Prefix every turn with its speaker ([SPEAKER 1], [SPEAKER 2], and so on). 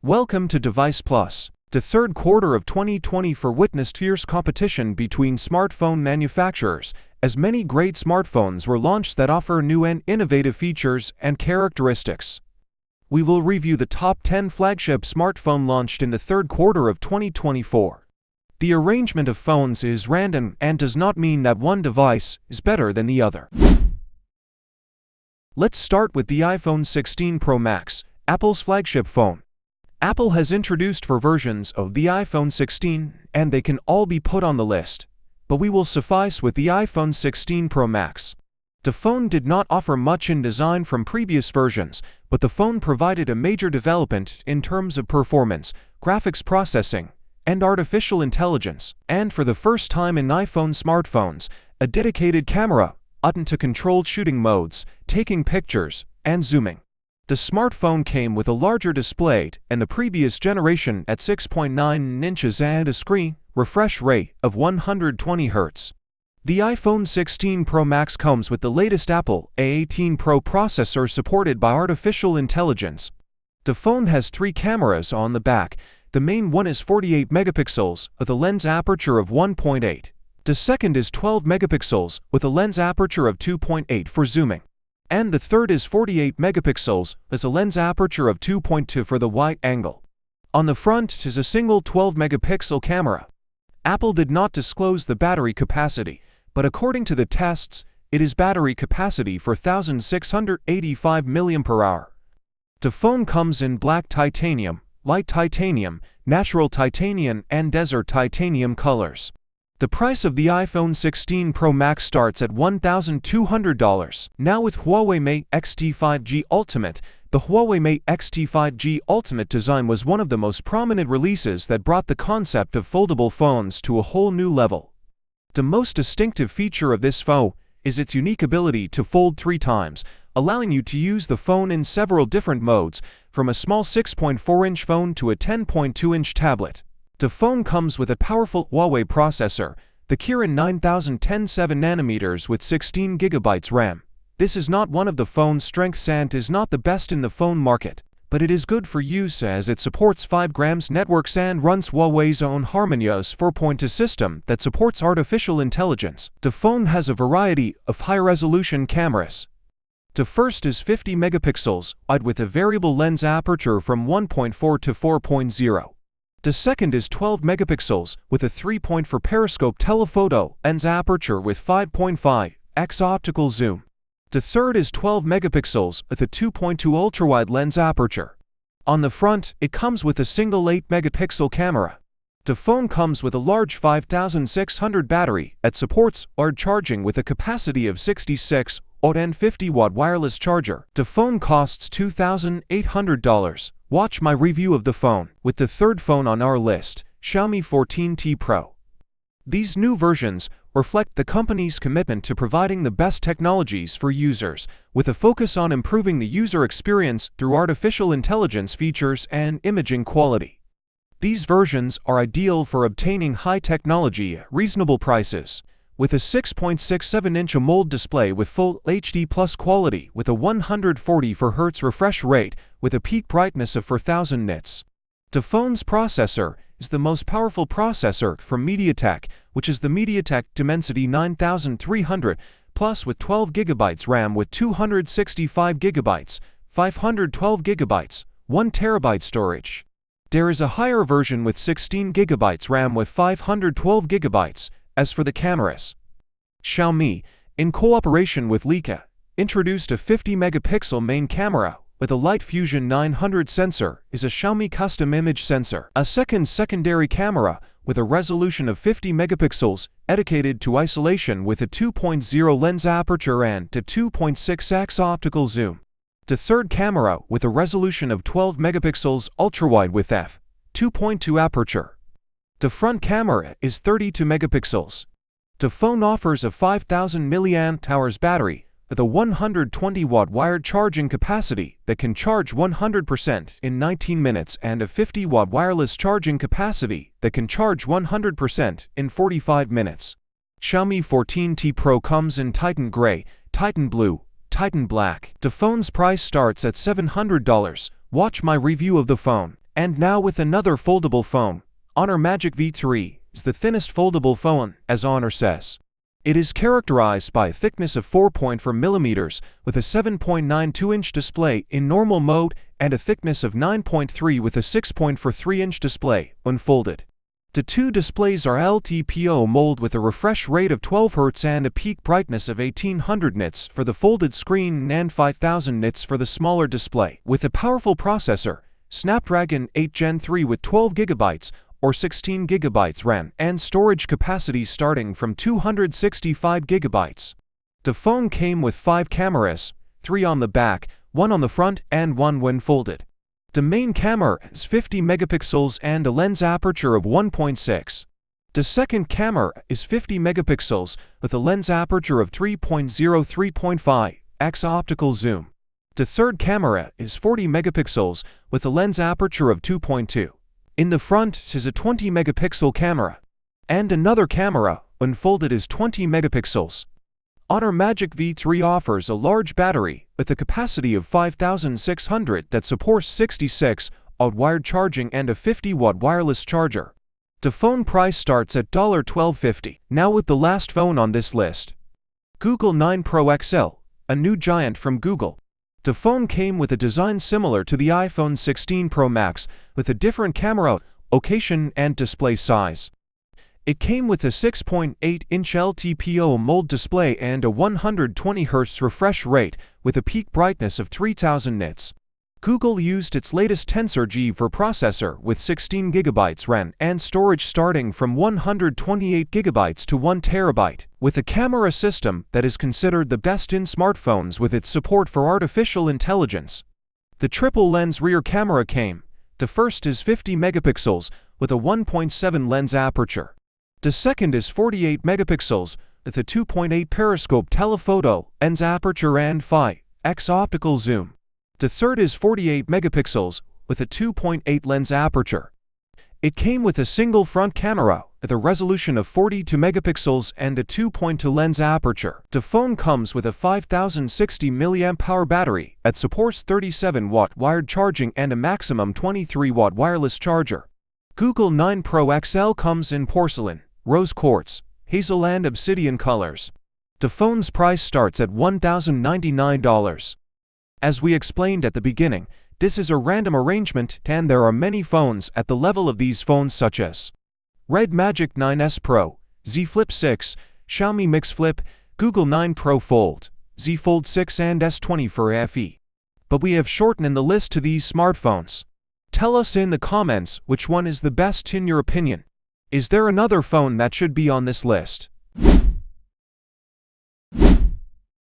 [SPEAKER 1] Welcome to Device Plus. The third quarter of 2024 witnessed fierce competition between smartphone manufacturers, as many great smartphones were launched that offer new and innovative features and characteristics. We will review the top 10 flagship smartphone launched in the third quarter of 2024. The arrangement of phones is random and does not mean that one device is better than the other. Let's start with the iPhone 16 Pro Max, Apple's flagship phone. Apple has introduced 4 versions of the iPhone 16, and they can all be put on the list. But we will suffice with the iPhone 16 Pro Max. The phone did not offer much in design from previous versions, but the phone provided a major development in terms of performance, graphics processing, and artificial intelligence. And for the first time in iPhone smartphones, a dedicated camera, button to control shooting modes, taking pictures, and zooming. The smartphone came with a larger display than the previous generation at 6.9 inches and a screen refresh rate of 120 Hz. The iPhone 16 Pro Max comes with the latest Apple A18 Pro processor supported by artificial intelligence. The phone has 3 cameras on the back. The main one is 48 megapixels with a lens aperture of 1.8. The second is 12 megapixels with a lens aperture of 2.8 for zooming. And the third is 48 megapixels with a lens aperture of 2.2 for the wide angle. On the front is a single 12 megapixel camera. Apple did not disclose the battery capacity, but according to the tests, it is battery capacity for 1,685 mAh. The phone comes in black titanium, light titanium, natural titanium, and desert titanium colors. The price of the iPhone 16 Pro Max starts at $1,200. Now with Huawei Mate X-T 5G Ultimate, the Huawei Mate X-T 5G Ultimate design was one of the most prominent releases that brought the concept of foldable phones to a whole new level. The most distinctive feature of this phone is its unique ability to fold 3 times, allowing you to use the phone in several different modes, from a small 6.4-inch phone to a 10.2-inch tablet. The phone comes with a powerful Huawei processor, the Kirin 9010 7nm with 16 GB RAM. This is not one of the phone's strengths and is not the best in the phone market, but it is good for use as it supports 5G networks and runs Huawei's own HarmonyOS 4.2 system that supports artificial intelligence. The phone has a variety of high-resolution cameras. The first is 50 megapixels, wide with a variable lens aperture from 1.4 to 4.0. The second is 12 megapixels with a 3.4 periscope telephoto lens aperture with 5.5x optical zoom. The third is 12 megapixels with a 2.2 ultrawide lens aperture. On the front, it comes with a single 8 megapixel camera. The phone comes with a large 5600 battery that supports wired charging with a capacity of 66 watt and 50 watt wireless charger. The phone costs $2,800. Watch my review of the phone with the third phone on our list, Xiaomi 14T Pro. These new versions reflect the company's commitment to providing the best technologies for users, with a focus on improving the user experience through artificial intelligence features and imaging quality. These versions are ideal for obtaining high technology at reasonable prices, with a 6.67-inch AMOLED display with full HD plus quality with a 140 Hz refresh rate with a peak brightness of 4000 nits. The phone's processor is the most powerful processor from MediaTek, which is the MediaTek Dimensity 9300 Plus with 12 GB RAM with 265 GB, 512 GB, 1 TB storage. There is a higher version with 16 GB RAM with 512 GB. As for the cameras, Xiaomi, in cooperation with Leica, introduced a 50 megapixel main camera with a Light Fusion 900 sensor is a Xiaomi custom image sensor. A secondary camera with a resolution of 50 megapixels dedicated to isolation with a 2.0 lens aperture and a 2.6x optical zoom. The third camera with a resolution of 12 megapixels ultrawide with f2.2 aperture. The front camera is 32 megapixels. The phone offers a 5000 mAh battery with a 120 watt wired charging capacity that can charge 100% in 19 minutes and a 50 watt wireless charging capacity that can charge 100% in 45 minutes. Xiaomi 14T Pro comes in Titan Gray, Titan Blue, Titan Black. The phone's price starts at $700. Watch my review of the phone And now with another foldable phone, Honor Magic V3 is the thinnest foldable phone, as Honor says. It is characterized by a thickness of 4.4 mm with a 7.92-inch display in normal mode and a thickness of 9.3 with a 6.43-inch display when folded. The two displays are LTPO mold with a refresh rate of 12 Hz and a peak brightness of 1800 nits for the folded screen and 5000 nits for the smaller display, with a powerful processor, Snapdragon 8 Gen 3 with 12 GB or 16 GB RAM and storage capacity starting from 265 GB. The phone came with 5 cameras, 3 on the back, 1 on the front and 1 when folded. The main camera is 50 megapixels and a lens aperture of 1.6. The second camera is 50 megapixels with a lens aperture of 3.0-3.5x optical zoom. The third camera is 40 megapixels with a lens aperture of 2.2. In the front is a 20 megapixel camera. And another camera, when folded, is 20 megapixels. Honor Magic V3 offers a large battery with a capacity of 5600 that supports 66-watt wired charging and a 50-watt wireless charger. The phone price starts at $1250. Now with the last phone on this list, Google 9 Pro XL, a new giant from Google. The phone came with a design similar to the iPhone 16 Pro Max with a different camera location and display size. It came with a 6.8-inch LTPO mold display and a 120 Hz refresh rate with a peak brightness of 3000 nits. Google used its latest Tensor G4 processor with 16 GB RAM and storage starting from 128 GB to 1 TB, with a camera system that is considered the best in smartphones with its support for artificial intelligence. The triple lens rear camera came. The first is 50 megapixels with a 1.7 lens aperture. The second is 48 megapixels with a 2.8 periscope telephoto lens aperture and 5x optical zoom. The third is 48 megapixels with a 2.8 lens aperture. It came with a single front camera with a resolution of 42 megapixels and a 2.2 lens aperture. The phone comes with a 5060 mAh battery that supports 37-watt wired charging and a maximum 23-watt wireless charger. Google 9 Pro XL comes in porcelain, rose quartz, hazel and obsidian colors. The phone's price starts at $1,099. As we explained at the beginning, this is a random arrangement and there are many phones at the level of these phones such as Red Magic 9S Pro, Z Flip 6, Xiaomi Mix Flip, Google 9 Pro Fold, Z Fold 6 and S20 for FE. But we have shortened the list to these smartphones. Tell us in the comments which one is the best in your opinion. Is there another phone that should be on this list?